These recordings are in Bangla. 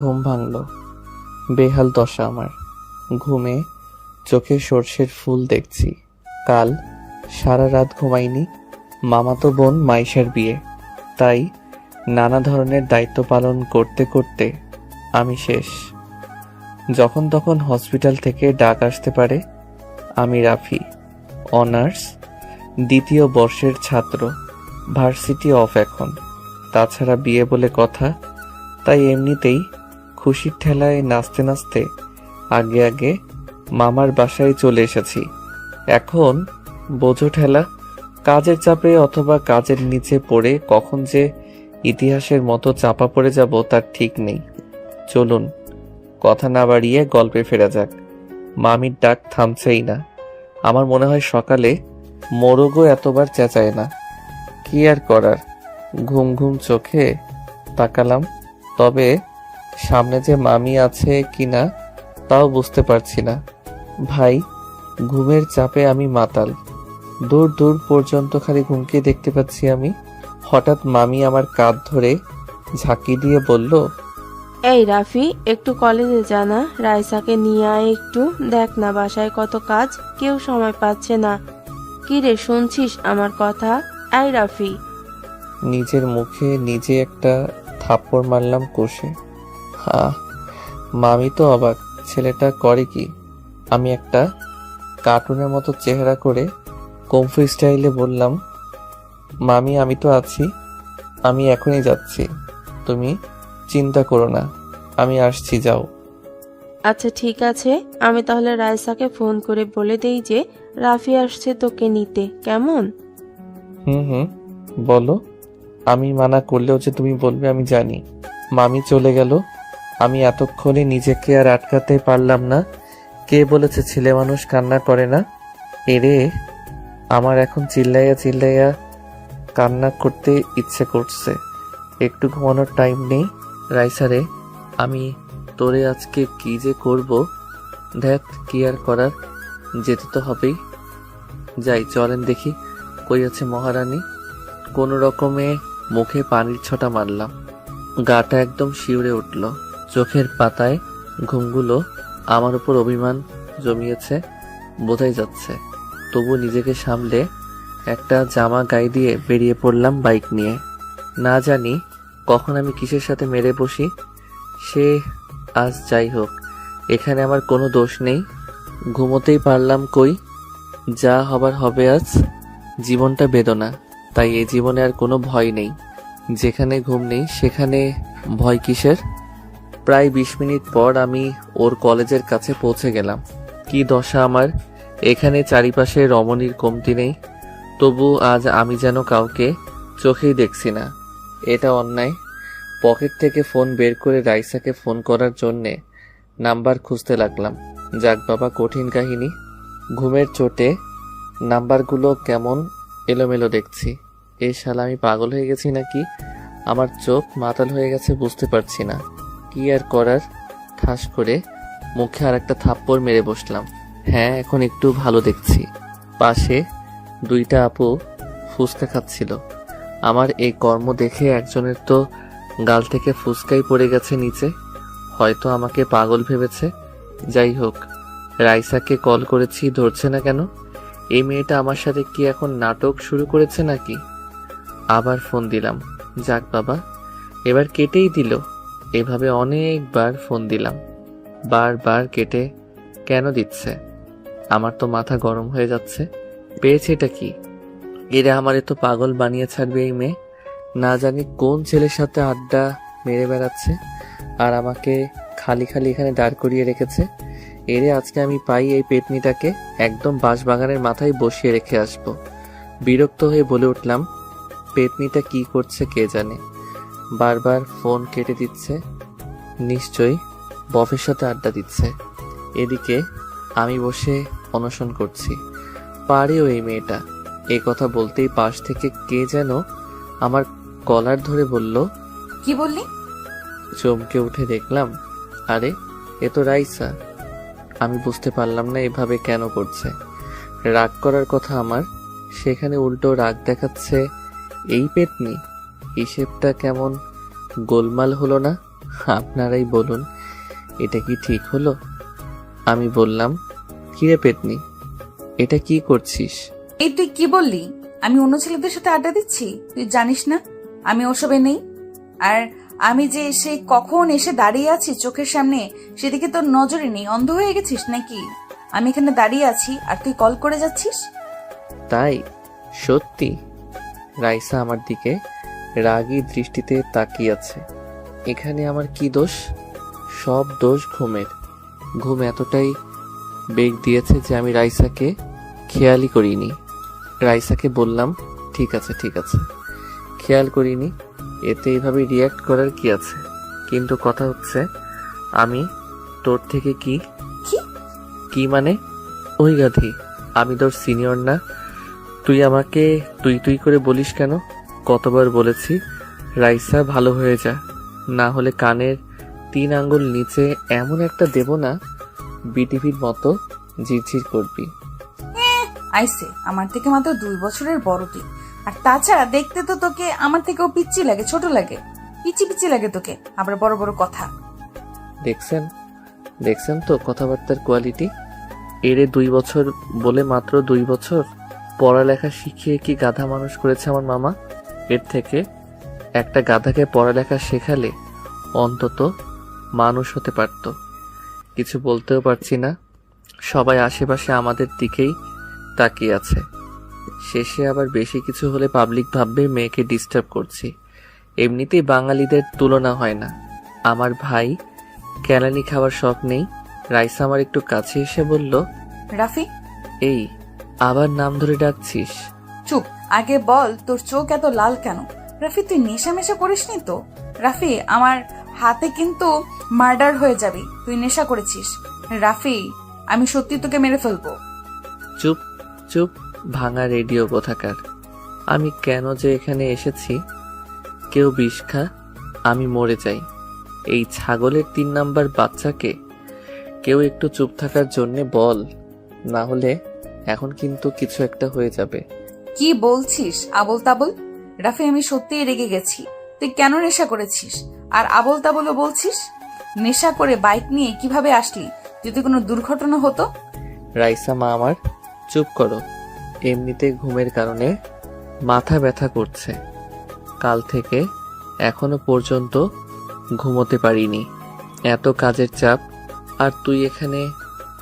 ঘুম ভাঙল। বেহাল দশা আমার। ঘুমে চোখে সর্ষের ফুল দেখছি। কাল সারা রাত ঘুমাইনি। মামাতো বোন মাইশার বিয়ে, তাই নানা ধরনের দায়িত্ব পালন করতে করতে আমি শেষ। যখন তখন হসপিটাল থেকে ডাক আসতে পারে। আমি রাফি, অনার্স দ্বিতীয় বর্ষের ছাত্র। ভার্সিটি অফ এখন। তাছাড়া বিয়ে বলে কথা, তাই এমনিতেই খুশির ঠেলায় নাচতে নাচতে আগে আগে মামার বাসায় চলে এসেছি। এখন বোঝো ঠেলা, কাজের চাপে অথবা কাজের নিচে পড়ে কখন যে ইতিহাসের মতো চাপা পড়ে যাব তার ঠিক নেই। চলুন কথা না বাড়িয়ে গল্পে ফেরা যাক। মামির ডাক থামছেই না। আমার মনে হয় সকালে মোরগও এতবার চেঁচায় না। কি আর করার, ঘুম ঘুম চোখে তাকালাম। তবে সামনে যে মামি আছে কিনা তাও বুঝতে পারছি না। ভাই, ঘুমের চাপে আমি মাতাল। দূর দূর পর্যন্ত খালি ঘুমকে দেখতে পাচ্ছি আমি। হঠাৎ মামি আমার কাঁধ ধরে ঝাঁকি দিয়ে বলল, এই রাফি, একটু কলেজে জানা, রাইসাকে নিয়ে আয় একটু। দেখ না বাসায় কত কাজ, কেউ সময় পাচ্ছে না। কি রে, শুনছিস আমার কথা? এই রাফি। নিজের মুখে নিজে একটা থাপ্পড় মারলাম কষে। মামি তো অবাক, ছেলেটা করে কি? আমি একটা কার্টুনের মতো চেহারা করে কমফু স্টাইলে বললাম, মামি আমি তো আছি, আমি এখনই যাচ্ছি, তুমি চিন্তা করো না, আমি আসছি, যাও। আচ্ছা ঠিক আছে, আমি তাহলে রাইসাকে ফোন করে বলে দেই যে রাফি আসছে তোকে নিতে, কেমন? হুম, বলো। আমি মানা করলেও যে তুমি বলবে আমি জানি। মামি চলে গেল। আমি এতক্ষণে নিজেকে আর আটকাতে পারলাম না। কে বলেছে ছেলে মানুষ কান্না করে না? এরে, আমার এখন চিল্লাইয়া চিল্লাইয়া কান্না করতে ইচ্ছে করছে। একটু ঘুমানোর টাইম নেই। রাইসারে, আমি তোরে আজকে কি যে করব। ধ্যাত, কি আর করার, যেতে তো হবেই। যাই, চলেন দেখি কই আছে মহারানী। কোনো রকমে মুখে পানির ছটা মারলাম। গাটা একদম শিউরে উঠল। চোখের পাতায় ঘুমগুলো আমার উপর অভিমান জমিয়েছে বোঝাই যাচ্ছে। তবু নিজেকে সামলে একটা জামা গায়ে দিয়ে বেরিয়ে পড়লাম বাইক নিয়ে। না জানি কখন আমি কিসের সাথে মেরে বসি। সে আজ যাই হোক, এখানে আমার কোনো দোষ নেই। ঘুমোতেই পারলাম কই, যা হবার হবে আজ। জীবনটা বেদনা, তাই এই জীবনে আর কোনো ভয় নেই। যেখানে ঘুম নেই সেখানে ভয় কিসের? প্রায় 20 মিনিট পর আমি ওর কলেজের কাছে পৌঁছে গেলাম। কি দশা আমার, এখানে চারিপাশে রমণীর কমতি নেই, তবু আজ আমি যেন কাউকে চোখেই দেখছি না। এটা অন্যায়। পকেট থেকে ফোন বের করে রাইসাকে ফোন করার জন্যে নাম্বার খুঁজতে লাগলাম। যাক বাবা, কঠিন কাহিনী। ঘুমের চোটে নাম্বারগুলো কেমন এলোমেলো দেখছি। এ শালা, আমি পাগল হয়ে গেছি নাকি? আমার চোখ মাতাল হয়ে গেছে, বুঝতে পারছি না। কি আর করার, ঠাস করে মুখে আর একটা থাপ্পড় মেরে বসলাম। হ্যাঁ, এখন একটু ভালো দেখছি। পাশে 2টা আপু ফুচকা খাচ্ছিল। আমার এই কর্ম দেখে একজনের তো গাল থেকে ফুসকাই পড়ে গেছে নিচে। হয়তো আমাকে পাগল ভেবেছে। যাই হোক, রাইসাকে কল করেছি, ধরছে না কেন? এই মেয়েটা আমার সাথে কি এখন নাটক শুরু করেছে নাকি? আবার ফোন দিলাম। যাক বাবা, এবার কেটেই দিল। এভাবে অনেকবার ফোন দিলাম, বারবার কেটে কেন দিচ্ছে? আমার তো মাথা গরম হয়ে যাচ্ছে। পেয়েছে এটা কি? এরা আমারে তো পাগল বানিয়ে ছাড়বে এই মেয়ে। না জানি কোন ছেলের সাথে আড্ডা মেরে বেড়াচ্ছে আর আমাকে খালি খালি এখানে দাঁড় করিয়ে রেখেছে। এরে আজকে আমি পাই এই পেতনিটাকে একদম বাঁশবাগানের মাথায় বসিয়ে রেখে আসব। বিরক্ত হয়ে বলে উঠলাম, পেতনিটা কি করছে কে জানে, বারবার ফোন কেটে দিচ্ছে। নিশ্চয়ই বফের সাথে আড্ডা দিচ্ছে। এদিকে আমি বসে অনশন করছি। পারেও এই মেয়েটা। এ কথা বলতেই পাশ থেকে কে যেন আমার কলার ধরে বলল, কি বললি? চমকে উঠে দেখলাম, আরে এ তো রাইসা। আমি বুঝতে পারলাম না এভাবে কেন করছে। রাগ করার কথা আমার, সেখানে উল্টো রাগ দেখাচ্ছে এই পেতনি। হিসেবটা কেমন গোলমাল হলো না? আপনারাই বলুন, এটা কি ঠিক হলো? আমি বললাম, কিরে পেতনি, এটা কি করছিস? এই তুই কি বললি? আমি অন্য ছেলেদের সাথে আড্ডা দিচ্ছি? তুই জানিস না আমি ওসবে নেই। আর আমি যে এসে কখন এসে দাঁড়িয়ে আছি চোখের সামনে, সেদিকে তোর নজরে নেই? অন্ধ হয়ে গেছিস নাকি? আমি এখানে দাঁড়িয়ে আছি আর তুই কল করে যাচ্ছিস। তাই? সত্যি? রাইসা আমার দিকে রাগী দৃষ্টিতে তাকিয়ে আছে। এখানে আমার কি দোষ? সব দোষ ঘুমের। ঘুম এতটাই বেগ দিয়েছে যে আমি রাইসাকে খেয়ালই করিনি। রাইসাকে বললাম, ঠিক আছে ঠিক আছে, খেয়াল করিনি, এতে এইভাবে রিয়্যাক্ট করার কি আছে? কিন্তু কথা হচ্ছে, আমি তোর থেকে কি কি? কি মানে? ওই গাধি, আমি তোর সিনিয়র না? তুই আমাকে তুই তুই করে বলিস কেন? কতবার বলেছি রাইসা ভালো হয়ে যা, না হলে কানের 3 আঙ্গুল নিচে এমন একটা দেব না, বিটিভির মতো ঝিরঝির করবি। আইসে, আমার থেকে মাত্র 2 বছরের বড় তুই। আর তাছাড়া দেখতে তো তোকে আমার থেকেও পিচ্চি লাগে, ছোট লাগে, পিচি পিচি লাগে তোকে, আবার বড় বড় কথা। দেখছেন দেখছেন তো কথাবার্তার কোয়ালিটি? এরে 2 বছর বলে মাত্র 2 বছর? পড়ালেখা শিখিয়ে কি গাধা মানুষ করেছে আমার মামা? এর থেকে একটা গাধাকে পড়ালেখা শেখালে অন্তত মানুষ হতে পারত। কিছু বলতেও পারছি না, সবাই আশেপাশে আমাদের দিকেই তাকিয়ে আছে। শেষে আবার বেশি কিছু হলে পাবলিক ভাববে মেয়েকে ডিস্টার্ব করছি। এমনিতেই বাঙালিদের তুলনা হয় না। আমার ভাই কেলানি খাওয়ার শখ নেই। রাইসা আমার একটু কাছে এসে বলল, রাফি, এই আবার নাম ধরে ডাকছিস? চুপ, আগে বল তোর চোখ এত লাল কেন? রাফি, তুই নেশা মেশা করিসনি তো? রাফি, আমার হাতে কিন্তু মার্ডার হয়ে যাবি, তুই নেশা করেছিস। রাফি, আমি সত্যি তোকে মেরে ফেলবো। চুপ চুপ, ভাঙা রেডিও কোথাকার। আমি কেন যে এখানে এসেছি? কেউ বিষ খা, আমি মরে যাই। এই ছাগলের 3 নাম্বার বাচ্চাকে কেউ একটু চুপ থাকার জন্যে বল, না হলে এখন কিন্তু কিছু একটা হয়ে যাবে। কি বলছিস আবল তাবল? রাফি, আমি সত্যিই রেগে গেছি। তুই কেন নেশা করেছিস আর আবল তাবলও বলছিস? নেশা করে বাইক নিয়ে কিভাবে আসলি? যদি কোনো দুর্ঘটনা হতো? রাইসা মা আমার, চুপ করো। এমনিতে ঘুমের কারণে মাথা ব্যথা করছে। কাল থেকে এখনো পর্যন্ত ঘুমোতে পারিনি, এত কাজের চাপ। আর তুই এখানে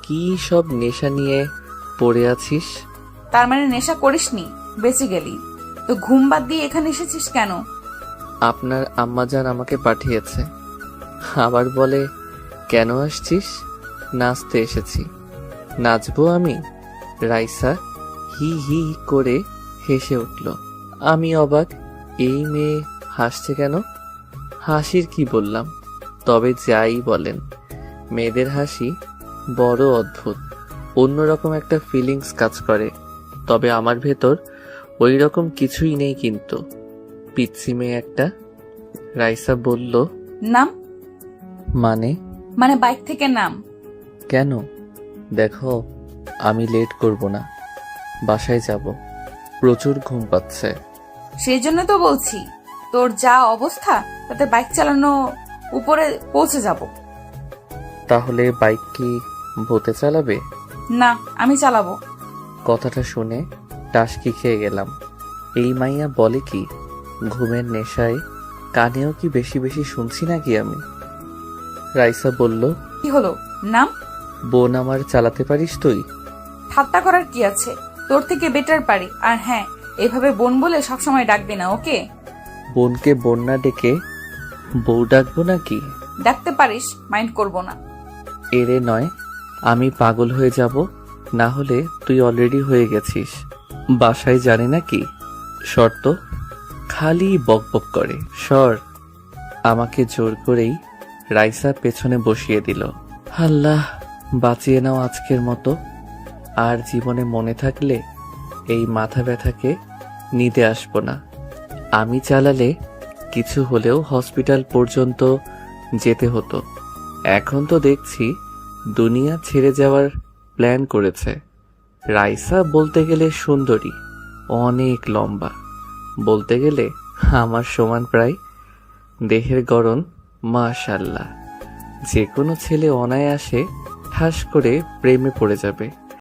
কি সব নেশা নিয়ে পড়ে আছিস? তার মানে নেশা করিসনি, বেঁচে গেলি। তো ঘুম বাদ দিয়ে এখানে এসেছিস কেন? আপনার আম্মাজান আমাকে পাঠিয়েছে। আবার বলে, কেন আসছিস? নাচতে এসেছি। নাচবো আমি? রাইসা হি হি করে হেসে উঠল। আমি অবাক, এই মেয়ে হাসছে কেন? হাসির কি বললাম? তবে যাই বলেন, মেয়েদের হাসি বড় অদ্ভুত, অন্যরকম একটা ফিলিংস কাজ করে। তবে আমার ভেতর ওই রকম কিছুই নেই। কিন্তু পিচ্ছি মেয়ে একটা। রাইসা বলল, নাম? মানে বাইক থেকে নাম। কেন? দেখো, আমি লেট করব না, বাসায় যাব, প্রচুর ঘুম পাচ্ছে। সেই জন্য তো বলছি, তোর যা অবস্থা তাতে বাইক চালানো উপরে পৌঁছে যাব। তাহলে বাইক কি ভূতে চালাবে? না, আমি চালাবো। কথাটা শুনে টাসকি খেয়ে গেলাম। এই মাইয়া বলে কি? ঘুমের নেশায় কানেও কি বেশি বেশি শুনছি নাকি আমি? রাইসা বলল, কি হলো? নাম? বোন আমার চালাতে পারিস তুই? ঠাট্টা করার কি আছে? তোর থেকে বেটার পারি। আর হ্যাঁ, এভাবে বোন বলে সবসময় ডাকবি না, ওকে? বোনকে বোন না ডেকে বউ ডাকবো নাকি? ডাকতে পারিস, মাইন্ড করব না। এরে নয়, আমি পাগল হয়ে যাব। না হলে তুই অলরেডি হয়ে গেছিস। বাসায় জানে নাকি? শর্ত খালি বকবক করে। সর। আমাকে জোর করেই রাইসা পেছনে বসিয়ে দিল। আল্লাহ, বাঁচিয়ে নাও আজকের মতো। আর জীবনে মনে থাকলে এই মাথা ব্যথাকে নিতে আসবো না। আমি চালালে কিছু হলেও হসপিটাল পর্যন্ত যেতে হতো। এখন তো দেখছি দুনিয়া ছেড়ে যাওয়ার প্ল্যান করেছে। রাইসা বলতে গেলে সুন্দরী, অনেক লম্বা, বলতে গেলে আমার সমান প্রায়। দেহের গড়ন মাশাল্লাহ, যে কোনো ছেলে অনায়াসে ঠাস করে প্রেমে পড়ে যাবে।